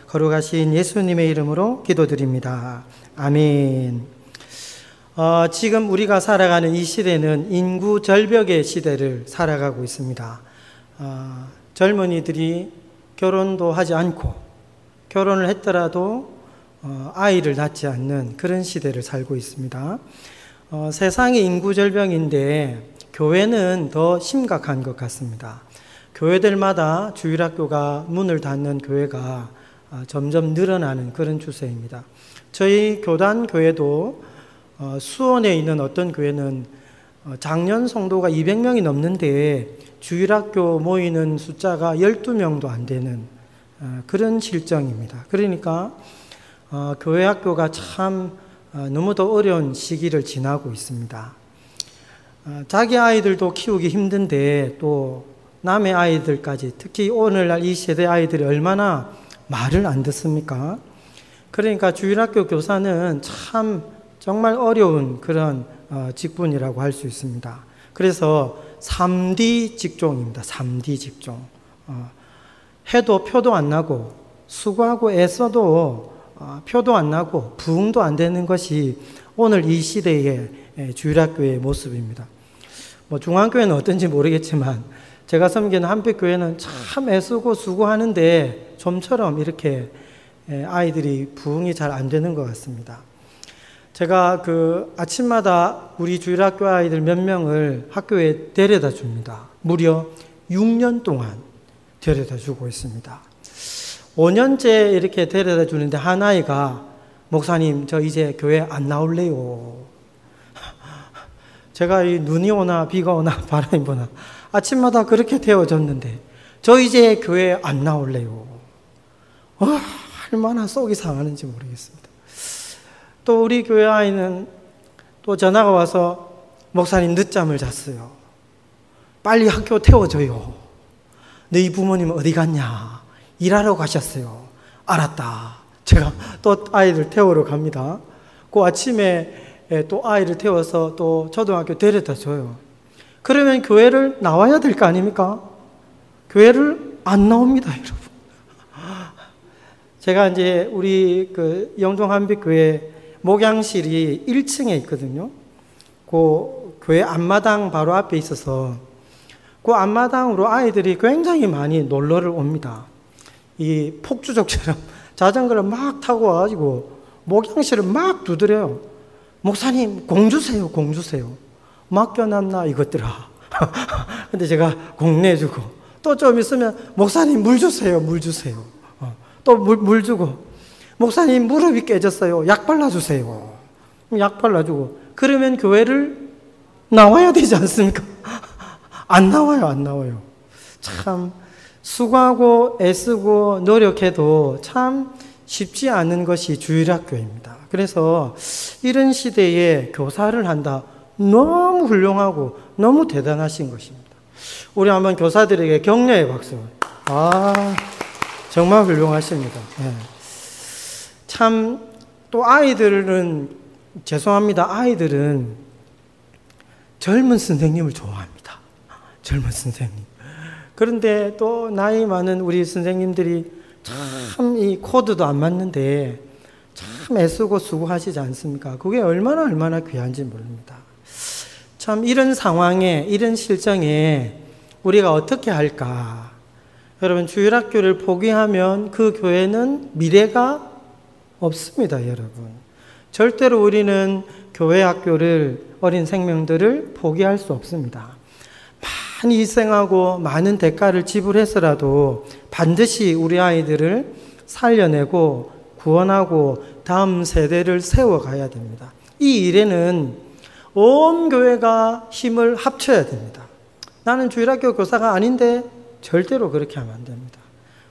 거룩하신 예수님의 이름으로 기도드립니다. 아멘. 지금 우리가 살아가는 이 시대는 인구 절벽의 시대를 살아가고 있습니다. 젊은이들이 결혼도 하지 않고 결혼을 했더라도 아이를 낳지 않는 그런 시대를 살고 있습니다. 세상의 인구 절벽인데 교회는 더 심각한 것 같습니다. 교회들마다 주일학교가 문을 닫는 교회가 점점 늘어나는 그런 추세입니다. 저희 교단 교회도 수원에 있는 어떤 교회는 작년 성도가 200명이 넘는데 주일학교 모이는 숫자가 12명도 안 되는 그런 실정입니다. 그러니까 교회 학교가 참 너무도 어려운 시기를 지나고 있습니다. 자기 아이들도 키우기 힘든데 또 남의 아이들까지, 특히 오늘날 이 세대 아이들이 얼마나 말을 안 듣습니까? 그러니까 주일학교 교사는 참 정말 어려운 그런 직분이라고 할 수 있습니다. 그래서 3D 직종입니다. 3D 직종. 해도 표도 안 나고 수고하고 애써도 표도 안 나고 부응도 안 되는 것이 오늘 이 시대의 주일학교의 모습입니다. 중앙교회는 어떤지 모르겠지만 제가 섬기는 한빛교회는 참 애쓰고 수고하는데 좀처럼 이렇게 아이들이 부응이 잘 안 되는 것 같습니다. 제가 아침마다 우리 주일학교 아이들 몇 명을 학교에 데려다 줍니다. 무려 6년 동안 데려다 주고 있습니다. 5년째 이렇게 데려다 주는데 한 아이가 목사님 저 이제 교회 안 나올래요. 제가 이 눈이 오나 비가 오나 바람이 부나 아침마다 그렇게 태워줬는데 저 이제 교회 안 나올래요. 얼마나 속이 상하는지 모르겠습니다. 또 우리 교회 아이는 또 전화가 와서 목사님 늦잠을 잤어요. 빨리 학교 태워줘요. 너희 부모님 어디 갔냐? 일하러 가셨어요. 알았다. 제가 또 아이들 태우러 갑니다. 그 아침에 또 아이를 태워서 또 초등학교 데려다 줘요. 그러면 교회를 나와야 될 거 아닙니까? 교회를 안 나옵니다, 여러분. 제가 이제 우리 영종 한빛교회 목양실이 1층에 있거든요. 그 교회 앞마당 바로 앞에 있어서 그 앞마당으로 아이들이 굉장히 많이 놀러를 옵니다. 이 폭주족처럼 자전거를 막 타고 와가지고 목양실을 막 두드려요. 목사님 공 주세요, 공 주세요. 맡겨놨나 이것들아. 근데 제가 공 내주고 또 좀 있으면 목사님 물 주세요, 물 주세요. 또 물 주고 목사님 무릎이 깨졌어요. 약 발라주세요. 약 발라주고 그러면 교회를 나와야 되지 않습니까? 안 나와요, 안 나와요. 참 수고하고 애쓰고 노력해도 참 쉽지 않은 것이 주일학교입니다. 그래서 이런 시대에 교사를 한다. 너무 훌륭하고 너무 대단하신 것입니다. 우리 한번 교사들에게 격려의 박수. 정말 훌륭하십니다. 참 또 아이들은 죄송합니다. 아이들은 젊은 선생님을 좋아합니다. 젊은 선생님. 그런데 또 나이 많은 우리 선생님들이 참 이 코드도 안 맞는데 참 애쓰고 수고하시지 않습니까? 그게 얼마나 귀한지 모릅니다. 참 이런 상황에, 이런 실정에 우리가 어떻게 할까? 여러분, 주일학교를 포기하면 그 교회는 미래가 없습니다, 여러분. 절대로 우리는 교회 학교를, 어린 생명들을 포기할 수 없습니다. 많이 희생하고 많은 대가를 지불해서라도 반드시 우리 아이들을 살려내고 구원하고 다음 세대를 세워가야 됩니다. 이 일에는 온 교회가 힘을 합쳐야 됩니다. 나는 주일학교 교사가 아닌데 절대로 그렇게 하면 안 됩니다.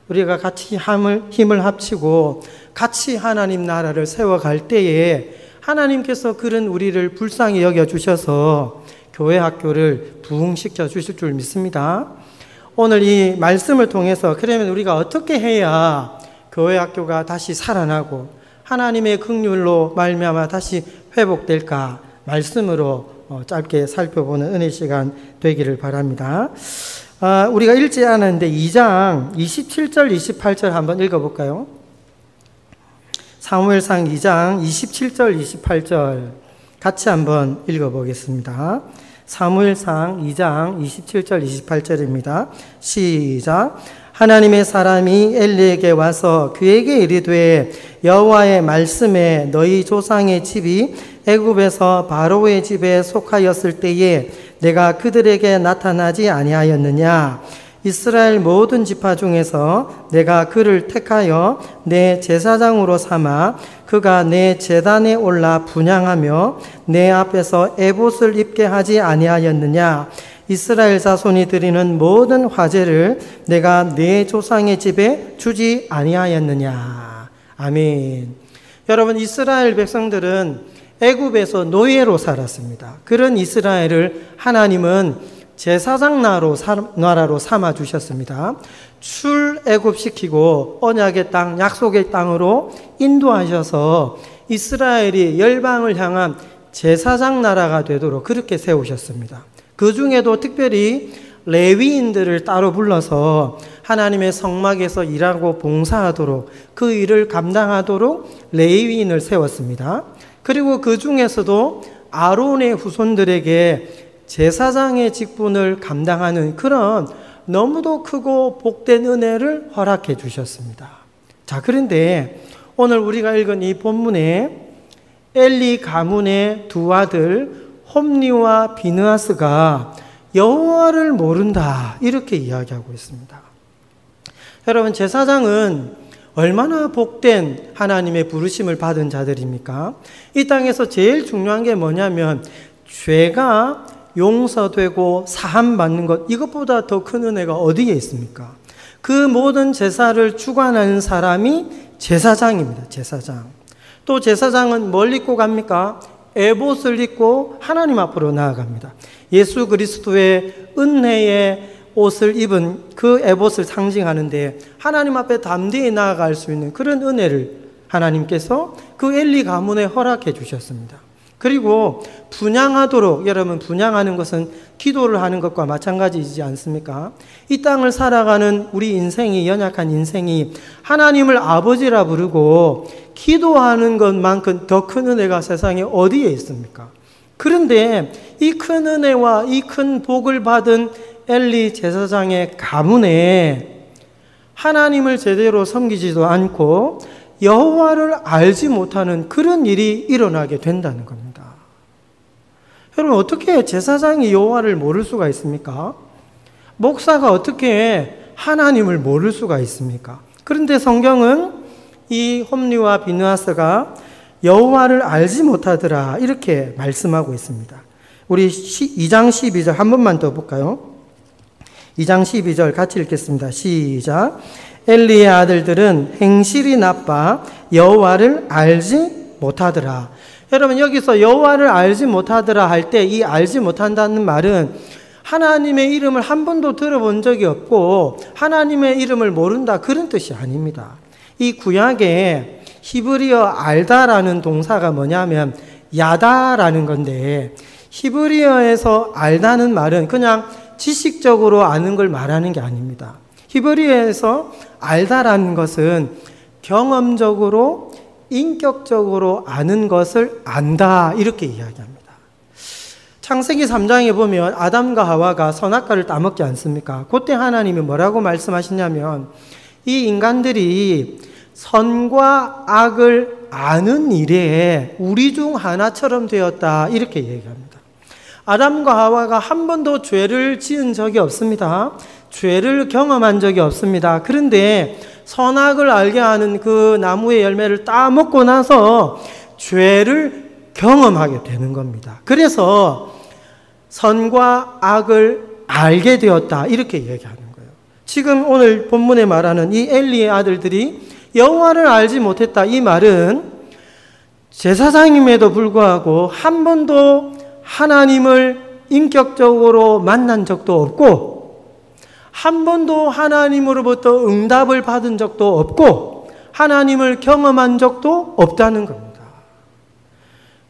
우리가 같이 힘을 합치고 같이 하나님 나라를 세워갈 때에 하나님께서 그런 우리를 불쌍히 여겨주셔서 교회 학교를 부흥시켜 주실 줄 믿습니다. 오늘 이 말씀을 통해서 그러면 우리가 어떻게 해야 교회 학교가 다시 살아나고 하나님의 긍휼로 말미암아 다시 회복될까 말씀으로 짧게 살펴보는 은혜 시간 되기를 바랍니다. 우리가 읽지 않았는데 2장 27절 28절 한번 읽어볼까요? 사무엘상 2장 27절 28절 같이 한번 읽어보겠습니다. 사무엘상 2장 27절 28절입니다. 시작. 하나님의 사람이 엘리에게 와서 그에게 이르되 여호와의 말씀에 너희 조상의 집이 애굽에서 바로의 집에 속하였을 때에 내가 그들에게 나타나지 아니하였느냐? 이스라엘 모든 지파 중에서 내가 그를 택하여 내 제사장으로 삼아 그가 내 제단에 올라 분향하며 내 앞에서 에봇을 입게 하지 아니하였느냐? 이스라엘 자손이 드리는 모든 화제를 내가 내 조상의 집에 주지 아니하였느냐? 아멘. 여러분, 이스라엘 백성들은 애굽에서 노예로 살았습니다. 그런 이스라엘을 하나님은 제사장 나라로 삼아 주셨습니다. 출애굽시키고 언약의 땅, 약속의 땅으로 인도하셔서 이스라엘이 열방을 향한 제사장 나라가 되도록 그렇게 세우셨습니다. 그 중에도 특별히 레위인들을 따로 불러서 하나님의 성막에서 일하고 봉사하도록 그 일을 감당하도록 레위인을 세웠습니다. 그리고 그 중에서도 아론의 후손들에게 제사장의 직분을 감당하는 그런 너무도 크고 복된 은혜를 허락해 주셨습니다. 자, 그런데 오늘 우리가 읽은 이 본문에 엘리 가문의 두 아들 홈니와 비느하스가 여호와를 모른다 이렇게 이야기하고 있습니다. 여러분, 제사장은 얼마나 복된 하나님의 부르심을 받은 자들입니까? 이 땅에서 제일 중요한 게 뭐냐면 죄가 용서되고 사함받는 것, 이것보다 더 큰 은혜가 어디에 있습니까? 그 모든 제사를 주관하는 사람이 제사장입니다. 제사장. 또 제사장은 뭘 입고 갑니까? 에봇을 입고 하나님 앞으로 나아갑니다. 예수 그리스도의 은혜의 옷을 입은 그 에봇을 상징하는데 하나님 앞에 담대히 나아갈 수 있는 그런 은혜를 하나님께서 그 엘리 가문에 허락해 주셨습니다. 그리고 분향하도록, 여러분, 분향하는 것은 기도를 하는 것과 마찬가지이지 않습니까? 이 땅을 살아가는 우리 인생이, 연약한 인생이 하나님을 아버지라 부르고 기도하는 것만큼 더 큰 은혜가 세상에 어디에 있습니까? 그런데 이 큰 은혜와 이 큰 복을 받은 엘리 제사장의 가문에 하나님을 제대로 섬기지도 않고 여호와를 알지 못하는 그런 일이 일어나게 된다는 겁니다. 여러분, 어떻게 제사장이 여호와를 모를 수가 있습니까? 목사가 어떻게 하나님을 모를 수가 있습니까? 그런데 성경은 이 홈리와 비느하스가 여호와를 알지 못하더라 이렇게 말씀하고 있습니다. 우리 2장 12절 한 번만 더 볼까요? 2장 12절 같이 읽겠습니다. 시작. 엘리의 아들들은 행실이 나빠 여호와를 알지 못하더라. 여러분, 여기서 여호와를 알지 못하더라 할 때 이 알지 못한다는 말은 하나님의 이름을 한 번도 들어본 적이 없고 하나님의 이름을 모른다 그런 뜻이 아닙니다. 이 구약에 히브리어 알다라는 동사가 뭐냐면 야다라는 건데, 히브리어에서 알다는 말은 그냥 지식적으로 아는 걸 말하는 게 아닙니다. 히브리어에서 알다라는 것은 경험적으로 인격적으로 아는 것을 안다 이렇게 이야기합니다. 창세기 3장에 보면 아담과 하와가 선악과를 따먹지 않습니까? 그때 하나님이 뭐라고 말씀하시냐면 이 인간들이 선과 악을 아는 일에 우리 중 하나처럼 되었다 이렇게 얘기합니다. 아담과 하와가 한 번도 죄를 지은 적이 없습니다. 죄를 경험한 적이 없습니다. 그런데 선악을 알게 하는 그 나무의 열매를 따먹고 나서 죄를 경험하게 되는 겁니다. 그래서 선과 악을 알게 되었다 이렇게 얘기하는 거예요. 지금 오늘 본문에 말하는 이 엘리의 아들들이 여호와를 알지 못했다 이 말은 제사장임에도 불구하고 한 번도 하나님을 인격적으로 만난 적도 없고 한 번도 하나님으로부터 응답을 받은 적도 없고 하나님을 경험한 적도 없다는 겁니다.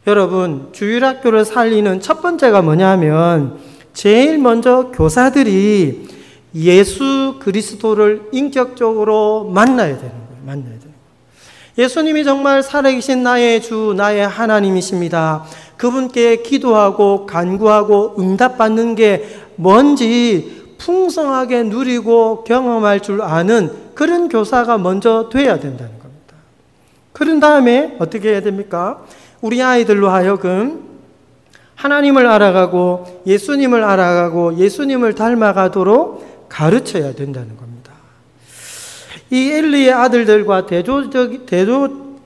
여러분, 주일학교를 살리는 첫 번째가 뭐냐면 제일 먼저 교사들이 예수 그리스도를 인격적으로 만나야 되는 거예요. 만나야 되는 거예요. 예수님이 정말 살아계신 나의 주, 나의 하나님이십니다. 그분께 기도하고 간구하고 응답받는 게 뭔지 풍성하게 누리고 경험할 줄 아는 그런 교사가 먼저 돼야 된다는 겁니다. 그런 다음에 어떻게 해야 됩니까? 우리 아이들로 하여금 하나님을 알아가고 예수님을 알아가고 예수님을 닮아가도록 가르쳐야 된다는 겁니다. 이 엘리의 아들들과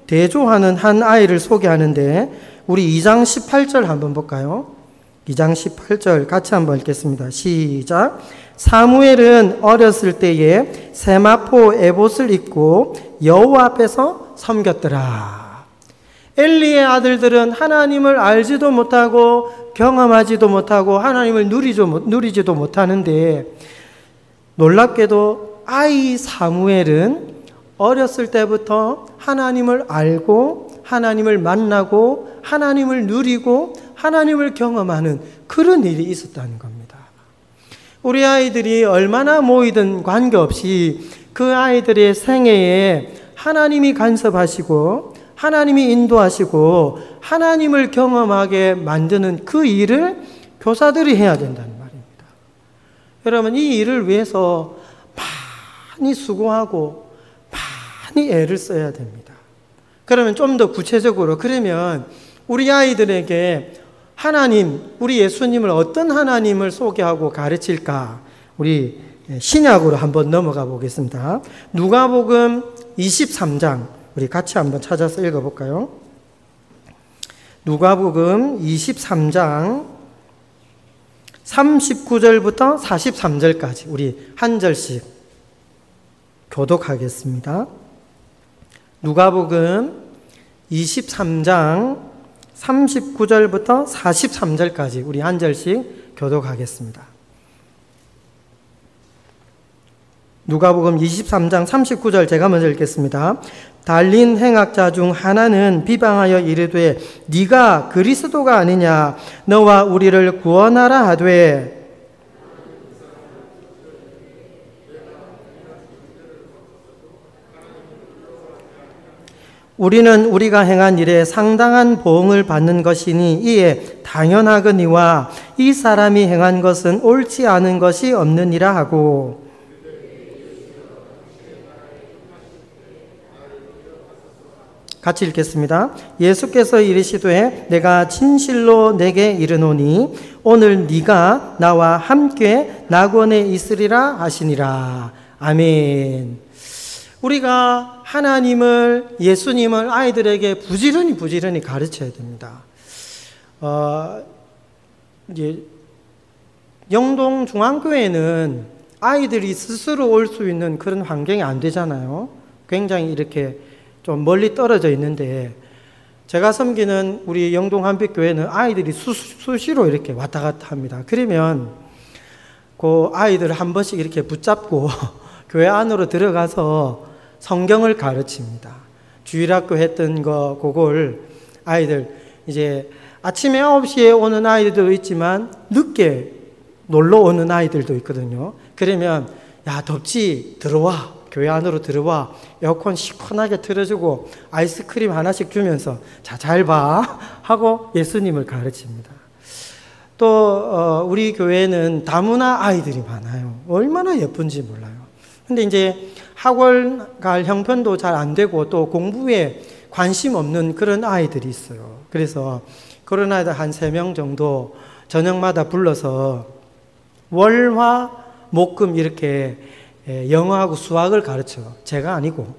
대조하는 한 아이를 소개하는데 우리 2장 18절 한번 볼까요? 2장 18절 같이 한번 읽겠습니다. 시작. 사무엘은 어렸을 때에 세마포 에봇을 입고 여호와 앞에서 섬겼더라. 엘리의 아들들은 하나님을 알지도 못하고 경험하지도 못하고 하나님을 누리지도 못하는데 놀랍게도 아이 사무엘은 어렸을 때부터 하나님을 알고 하나님을 만나고 하나님을 누리고 하나님을 경험하는 그런 일이 있었다는 겁니다. 우리 아이들이 얼마나 모이든 관계없이 그 아이들의 생애에 하나님이 간섭하시고 하나님이 인도하시고 하나님을 경험하게 만드는 그 일을 교사들이 해야 된다는 말입니다. 여러분, 이 일을 위해서 많이 수고하고 많이 애를 써야 됩니다. 그러면 좀 더 구체적으로, 그러면 우리 아이들에게 하나님, 우리 예수님을 어떤 하나님을 소개하고 가르칠까? 우리 신약으로 한번 넘어가 보겠습니다. 누가복음 23장 우리 같이 한번 찾아서 읽어볼까요? 누가복음 23장 39절부터 43절까지 우리 한 절씩 교독하겠습니다. 누가복음 23장 39절부터 43절까지 우리 한 절씩 교독하겠습니다. 누가복음 23장 39절 제가 먼저 읽겠습니다. 달린 행악자 중 하나는 비방하여 이르되 네가 그리스도가 아니냐 너와 우리를 구원하라 하되 우리는 우리가 행한 일에 상당한 보응을 받는 것이니 이에 당연하거니와 이 사람이 행한 것은 옳지 않은 것이 없느니라 하고 같이 읽겠습니다. 예수께서 이르시되 내가 진실로 내게 이르노니 오늘 네가 나와 함께 낙원에 있으리라 하시니라. 아멘. 우리가 하나님을, 예수님을 아이들에게 부지런히 가르쳐야 됩니다. 이제 영동 중앙교회는 아이들이 스스로 올 수 있는 그런 환경이 안 되잖아요. 굉장히 이렇게 좀 멀리 떨어져 있는데 제가 섬기는 우리 영동 한빛교회는 아이들이 수시로 이렇게 왔다 갔다 합니다. 그러면 그 아이들을 한 번씩 이렇게 붙잡고 교회 안으로 들어가서 성경을 가르칩니다. 주일학교 했던 거 그걸 아이들 이제 아침에 9시에 오는 아이들도 있지만 늦게 놀러 오는 아이들도 있거든요. 그러면 야 덥지? 들어와. 교회 안으로 들어와. 에어컨 시원하게 틀어주고 아이스크림 하나씩 주면서 자, 잘 봐 하고 예수님을 가르칩니다. 또 우리 교회는 다문화 아이들이 많아요. 얼마나 예쁜지 몰라요. 근데 이제 학원 갈 형편도 잘 안 되고 또 공부에 관심 없는 그런 아이들이 있어요. 그래서 그런 아이들 한 3명 정도 저녁마다 불러서 월, 화, 목, 금 이렇게 영어하고 수학을 가르쳐요. 제가 아니고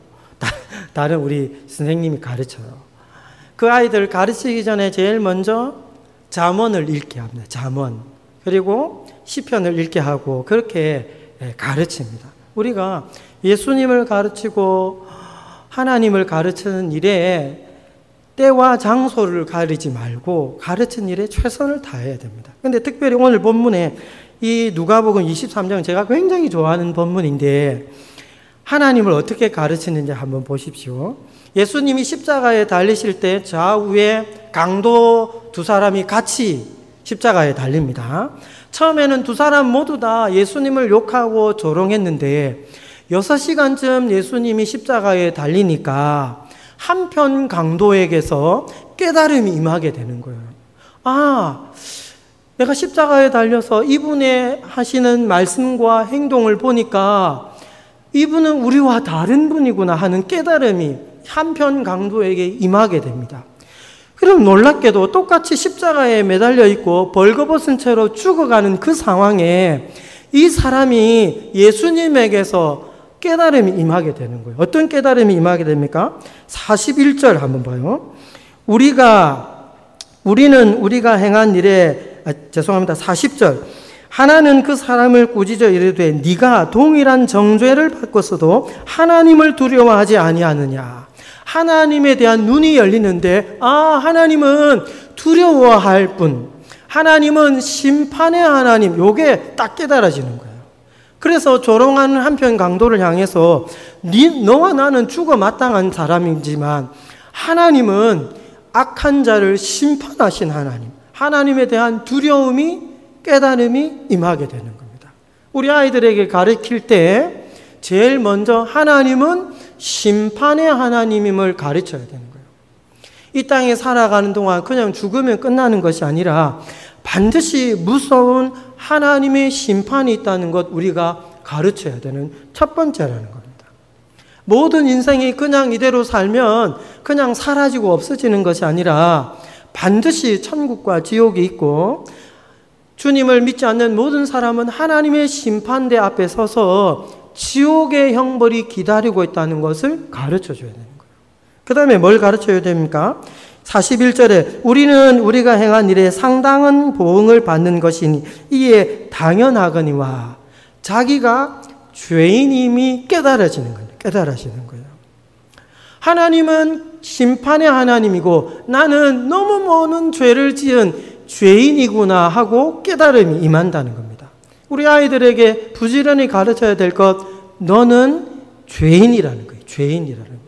다른 우리 선생님이 가르쳐요. 그 아이들 가르치기 전에 제일 먼저 잠언을 읽게 합니다. 잠언. 그리고 시편을 읽게 하고 그렇게 가르칩니다. 우리가 예수님을 가르치고 하나님을 가르치는 일에 때와 장소를 가리지 말고 가르치는 일에 최선을 다해야 됩니다. 그런데 특별히 오늘 본문에 이 누가복음 23장 제가 굉장히 좋아하는 본문인데 하나님을 어떻게 가르치는지 한번 보십시오. 예수님이 십자가에 달리실 때 좌우에 강도 2사람이 같이 십자가에 달립니다. 처음에는 2사람 모두 다 예수님을 욕하고 조롱했는데 6시간쯤 예수님이 십자가에 달리니까 한편 강도에게서 깨달음이 임하게 되는 거예요. 아, 내가 십자가에 달려서 이분의 하시는 말씀과 행동을 보니까 이분은 우리와 다른 분이구나 하는 깨달음이 한편 강도에게 임하게 됩니다. 그럼 놀랍게도 똑같이 십자가에 매달려 있고 벌거벗은 채로 죽어가는 그 상황에 이 사람이 예수님에게서 깨달음이 임하게 되는 거예요. 어떤 깨달음이 임하게 됩니까? 41절 한번 봐요. 우리는 우리가 행한 일에, 죄송합니다. 40절. 하나는 그 사람을 꾸짖어 이르되 네가 동일한 정죄를 받고서도 하나님을 두려워하지 아니하느냐. 하나님에 대한 눈이 열리는데, 하나님은 두려워할 분, 하나님은 심판의 하나님, 요게 딱 깨달아지는 거예요. 그래서 조롱하는 한편 강도를 향해서 너와 나는 죽어 마땅한 사람이지만 하나님은 악한 자를 심판하신 하나님, 하나님에 대한 두려움이, 깨달음이 임하게 되는 겁니다. 우리 아이들에게 가르칠 때 제일 먼저 하나님은 심판의 하나님임을 가르쳐야 되는 거예요. 이 땅에 살아가는 동안 그냥 죽으면 끝나는 것이 아니라 반드시 무서운 하나님의 심판이 있다는 것 우리가 가르쳐야 되는 첫 번째라는 겁니다. 모든 인생이 그냥 이대로 살면 그냥 사라지고 없어지는 것이 아니라 반드시 천국과 지옥이 있고 주님을 믿지 않는 모든 사람은 하나님의 심판대 앞에 서서 지옥의 형벌이 기다리고 있다는 것을 가르쳐 줘야 되는 거예요. 그 다음에 뭘 가르쳐야 됩니까? 41절에 우리는 우리가 행한 일에 상당한 보응을 받는 것이니 이에 당연하거니와, 자기가 죄인임이 깨달아지는 거예요. 깨달아지는 거예요. 하나님은 심판의 하나님이고 나는 너무 많은 죄를 지은 죄인이구나 하고 깨달음이 임한다는 겁니다. 우리 아이들에게 부지런히 가르쳐야 될 것, 너는 죄인이라는 거예요. 죄인이라는 거예요.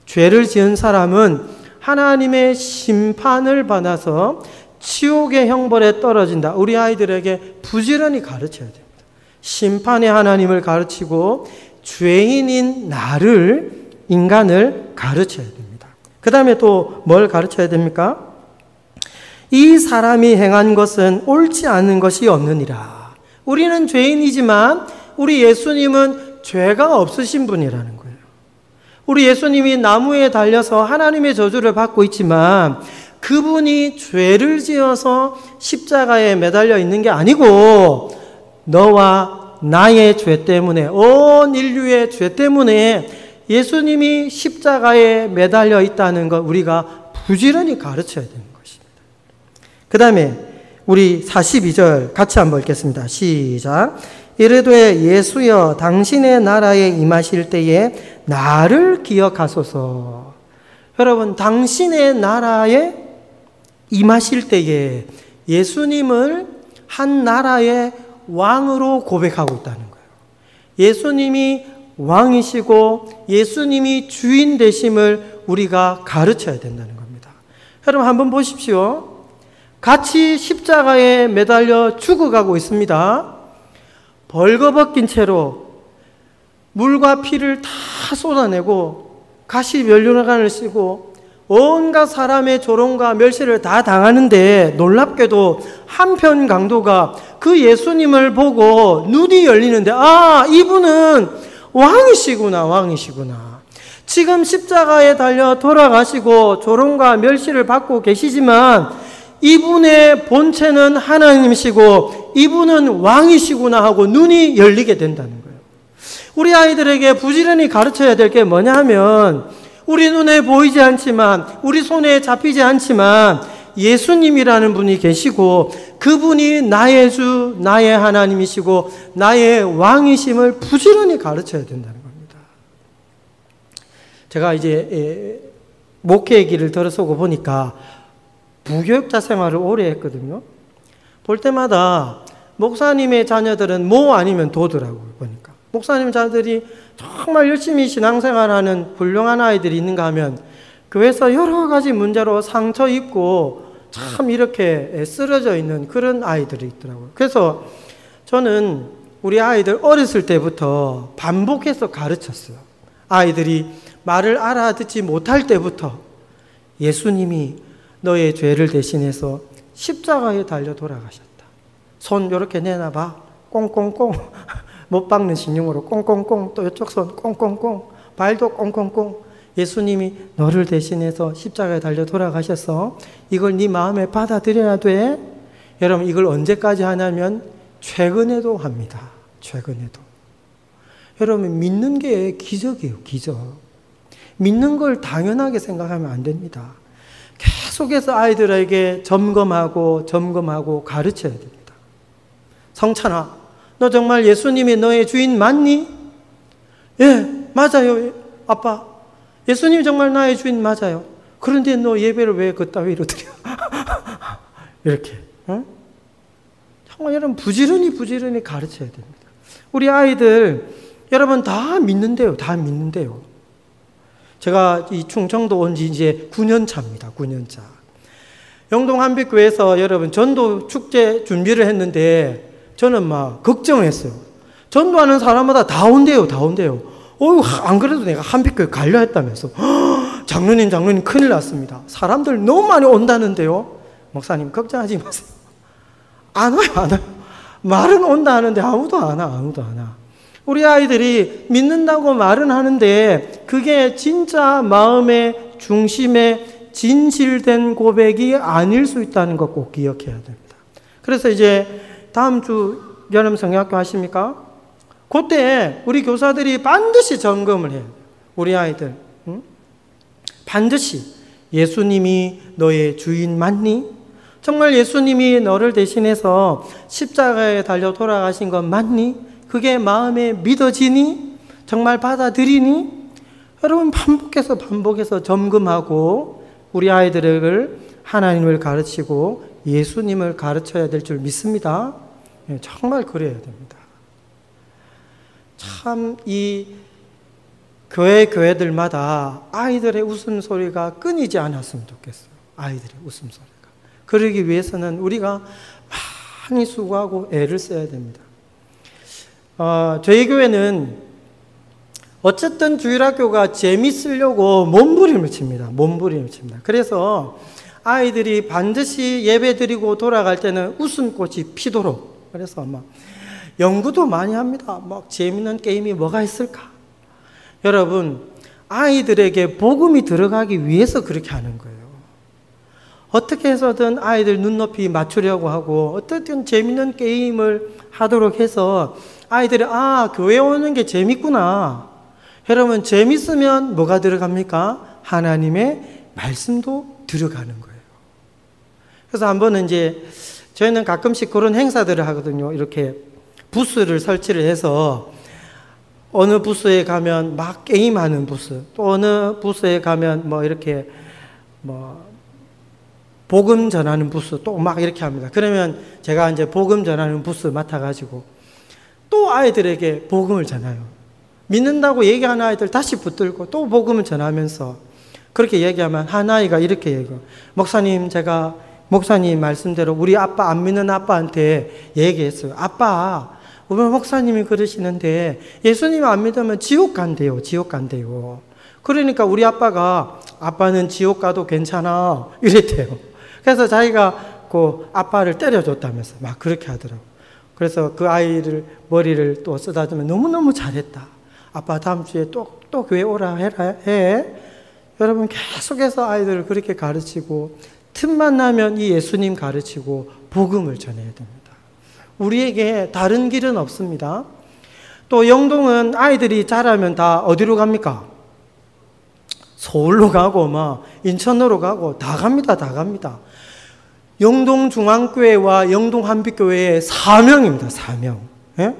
죄를 지은 사람은 하나님의 심판을 받아서 지옥의 형벌에 떨어진다. 우리 아이들에게 부지런히 가르쳐야 됩니다. 심판의 하나님을 가르치고 죄인인 나를, 인간을 가르쳐야 됩니다. 그 다음에 또 뭘 가르쳐야 됩니까? 이 사람이 행한 것은 옳지 않은 것이 없느니라. 우리는 죄인이지만 우리 예수님은 죄가 없으신 분이라는 거예요. 우리 예수님이 나무에 달려서 하나님의 저주를 받고 있지만 그분이 죄를 지어서 십자가에 매달려 있는 게 아니고 너와 나의 죄 때문에, 온 인류의 죄 때문에 예수님이 십자가에 매달려 있다는 것 우리가 부지런히 가르쳐야 되는 것입니다. 그 다음에 우리 42절 같이 한번 읽겠습니다. 시작. 이르되 예수여 당신의 나라에 임하실 때에 나를 기억하소서. 여러분, 당신의 나라에 임하실 때에 예수님을 한 나라의 왕으로 고백하고 있다는 거예요. 예수님이 왕이시고 예수님이 주인 되심을 우리가 가르쳐야 된다는 겁니다. 여러분 한번 보십시오. 같이 십자가에 매달려 죽어가고 있습니다. 벌거벗긴 채로 물과 피를 다 쏟아내고 가시 면류관을 쓰고 온갖 사람의 조롱과 멸시를 다 당하는데 놀랍게도 한편 강도가 그 예수님을 보고 눈이 열리는데 이분은 왕이시구나, 왕이시구나. 지금 십자가에 달려 돌아가시고 조롱과 멸시를 받고 계시지만 이분의 본체는 하나님이시고 이분은 왕이시구나 하고 눈이 열리게 된다는 거예요. 우리 아이들에게 부지런히 가르쳐야 될 게 뭐냐 하면 우리 눈에 보이지 않지만 우리 손에 잡히지 않지만 예수님이라는 분이 계시고 그분이 나의 주, 나의 하나님이시고 나의 왕이심을 부지런히 가르쳐야 된다는 겁니다. 제가 이제 목회의 길을 들어서고 보니까 부교육자 생활을 오래 했거든요. 볼 때마다 목사님의 자녀들은 모 아니면 도더라고요. 보니까 목사님 자녀들이 정말 열심히 신앙생활하는 훌륭한 아이들이 있는가 하면 교회에서 여러 가지 문제로 상처 입고 참 이렇게 쓰러져 있는 그런 아이들이 있더라고요. 그래서 저는 우리 아이들 어렸을 때부터 반복해서 가르쳤어요. 아이들이 말을 알아듣지 못할 때부터 예수님이 너의 죄를 대신해서 십자가에 달려 돌아가셨다. 손 이렇게 내놔봐. 꽁꽁꽁. 못 박는 신용으로 꽁꽁꽁. 또 이쪽 손 꽁꽁꽁. 발도 꽁꽁꽁. 예수님이 너를 대신해서 십자가에 달려 돌아가셔서 이걸 네 마음에 받아들여야 돼. 여러분 이걸 언제까지 하냐면 최근에도 합니다. 최근에도. 여러분 믿는 게 기적이에요. 기적. 믿는 걸 당연하게 생각하면 안 됩니다. 계속해서 아이들에게 점검하고 가르쳐야 됩니다. 성찬아, 너 정말 예수님이 너의 주인 맞니? 예, 맞아요. 아빠, 예수님이 정말 나의 주인 맞아요. 그런데 너 예배를 왜 그따위로 드려? 이렇게. 응? 정말 여러분 부지런히 가르쳐야 됩니다. 우리 아이들 여러분 다 믿는데요. 다 믿는데요. 제가 이 충청도 온 지 이제 9년 차입니다. 9년 차. 영동 한빛교회에서 여러분 전도 축제 준비를 했는데 저는 막 걱정했어요. 전도하는 사람마다 다 온대요. 다 온대요. 안 그래도 내가 한빛교회 가려 했다면서. 장로님 큰일 났습니다. 사람들 너무 많이 온다는데요. 목사님 걱정하지 마세요. 안 와요. 말은 온다 하는데 아무도 안 와. 우리 아이들이 믿는다고 말은 하는데 그게 진짜 마음의 중심에 진실된 고백이 아닐 수 있다는 것 꼭 기억해야 됩니다. 그래서 이제 다음 주 여름 성경학교 하십니까? 그때 우리 교사들이 반드시 점검을 해요. 우리 아이들. 응? 반드시 예수님이 너의 주인 맞니? 정말 예수님이 너를 대신해서 십자가에 달려 돌아가신 건 맞니? 그게 마음에 믿어지니? 정말 받아들이니? 여러분 반복해서 점검하고 우리 아이들을 하나님을 가르치고 예수님을 가르쳐야 될 줄 믿습니다. 정말 그래야 됩니다. 참 이 교회들마다 아이들의 웃음소리가 끊이지 않았으면 좋겠어요. 아이들의 웃음소리가. 그러기 위해서는 우리가 많이 수고하고 애를 써야 됩니다. 저희 교회는 어쨌든 주일학교가 재밌으려고 몸부림을 칩니다. 그래서 아이들이 반드시 예배드리고 돌아갈 때는 웃음꽃이 피도록. 그래서 막 연구도 많이 합니다. 막 재밌는 게임이 뭐가 있을까? 여러분, 아이들에게 복음이 들어가기 위해서 그렇게 하는 거예요. 어떻게 해서든 아이들 눈높이 맞추려고 하고 어떻든 재밌는 게임을 하도록 해서 아이들이 교회 오는 게 재밌구나. 여러분 재밌으면 뭐가 들어갑니까? 하나님의 말씀도 들어가는 거예요. 그래서 한 번은 이제 저희는 가끔씩 그런 행사들을 하거든요. 이렇게 부스를 설치를 해서 어느 부스에 가면 막 게임하는 부스, 또 어느 부스에 가면 뭐 이렇게 복음 전하는 부스 또 막 이렇게 합니다. 그러면 제가 이제 복음 전하는 부스 맡아가지고 또 아이들에게 복음을 전해요. 믿는다고 얘기하는 아이들 다시 붙들고 또 복음을 전하면서 그렇게 얘기하면 한 아이가 이렇게 얘기해요. 목사님, 제가 목사님 말씀대로 우리 아빠 안 믿는 아빠한테 얘기했어요. 아빠, 우리 목사님이 그러시는데 예수님 안 믿으면 지옥 간대요. 그러니까 우리 아빠는 지옥 가도 괜찮아 이랬대요. 그래서 자기가 그 아빠를 때려줬다면서 막 그렇게 하더라고. 그래서 그 아이를 머리를 또 쓰다듬으면 너무너무 잘했다. 아빠 다음 주에 또 교회 오라 해. 여러분 계속해서 아이들을 그렇게 가르치고 틈만 나면 이 예수님 가르치고 복음을 전해야 됩니다. 우리에게 다른 길은 없습니다. 또 영동은 아이들이 자라면 다 어디로 갑니까? 서울로 가고 인천으로 가고 다 갑니다. 영동중앙교회와 영동한빛교회의 사명입니다. 사명. 예?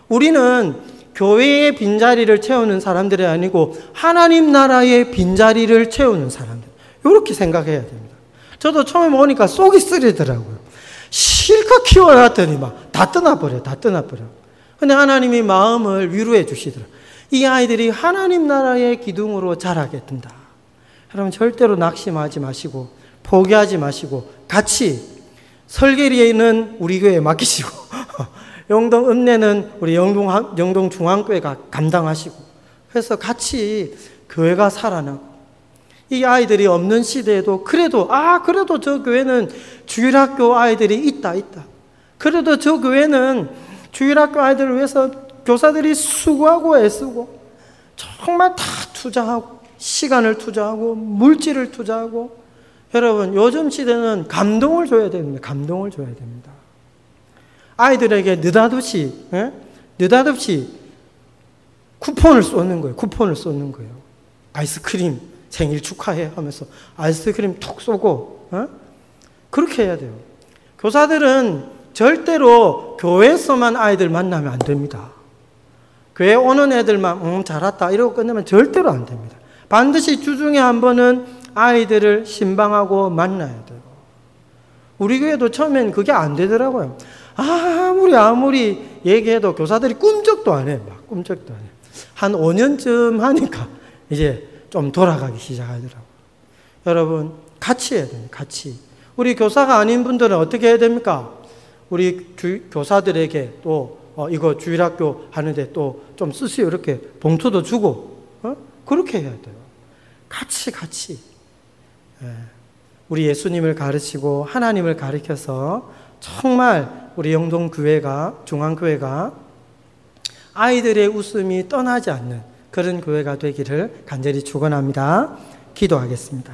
우리는 교회의 빈자리를 채우는 사람들이 아니고 하나님 나라의 빈자리를 채우는 사람들. 이렇게 생각해야 됩니다. 저도 처음에 오니까 속이 쓰리더라고요. 실컷 키워놨더니 다 떠나버려. 근데 하나님이 마음을 위로해 주시더라고요. 이 아이들이 하나님 나라의 기둥으로 자라게 된다. 여러분 절대로 낙심하지 마시고 포기하지 마시고 같이 설계리에는 우리 교회에 맡기시고 영동 읍내는 우리 영동 중앙교회가 감당하시고 그래서 같이 교회가 살아나고, 이 아이들이 없는 시대에도 그래도 저 교회는 주일학교 아이들이 있다. 그래도 저 교회는 주일학교 아이들을 위해서 교사들이 수고하고 애쓰고 정말 다 투자하고 시간을 투자하고 물질을 투자하고. 여러분, 요즘 시대는 감동을 줘야 됩니다. 감동을 줘야 됩니다. 아이들에게 느닷없이 쿠폰을 쏘는 거예요. 아이스크림 생일 축하해 하면서 아이스크림 톡 쏘고, 그렇게 해야 돼요. 교사들은 절대로 교회에서만 아이들 만나면 안 됩니다. 교회 오는 애들만 잘 왔다 이러고 끝내면 절대로 안 됩니다. 반드시 주중에 한 번은 아이들을 신방하고 만나야 돼요. 우리 교회도 처음엔 그게 안 되더라고요. 아무리 얘기해도 교사들이 꿈쩍도 안 해. 꿈쩍도 안 해. 한 5년쯤 하니까 이제 좀 돌아가기 시작하더라고요. 여러분, 같이 해야 돼요. 같이. 우리 교사가 아닌 분들은 어떻게 해야 됩니까? 우리 교사들에게 또 이거 주일학교 하는데 또 좀 쓰세요. 이렇게 봉투도 주고, 그렇게 해야 돼요. 같이. 우리 예수님을 가르치고 하나님을 가르쳐서 정말 우리 영동교회가, 중앙교회가 아이들의 웃음이 떠나지 않는 그런 교회가 되기를 간절히 축원합니다. 기도하겠습니다.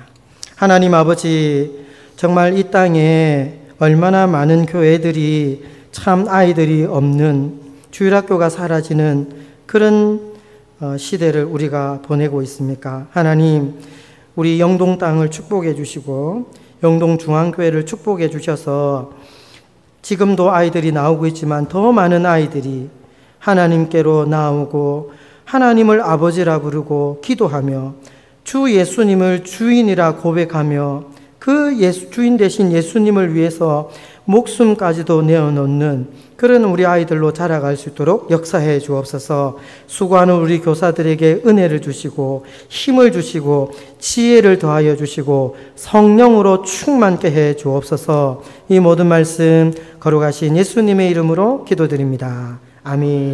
하나님 아버지, 정말 이 땅에 얼마나 많은 교회들이 참 아이들이 없는, 주일학교가 사라지는 그런 시대를 우리가 보내고 있습니까? 하나님, 우리 영동 땅을 축복해 주시고 영동중앙교회를 축복해 주셔서 지금도 아이들이 나오고 있지만 더 많은 아이들이 하나님께로 나오고 하나님을 아버지라 부르고 기도하며 주 예수님을 주인이라 고백하며 그 주인 되신 예수님을 위해서 목숨까지도 내어놓는 그런 우리 아이들로 자라갈 수 있도록 역사해 주옵소서. 수고하는 우리 교사들에게 은혜를 주시고 힘을 주시고 지혜를 더하여 주시고 성령으로 충만케 해 주옵소서. 이 모든 말씀 거룩하신 예수님의 이름으로 기도드립니다. 아멘.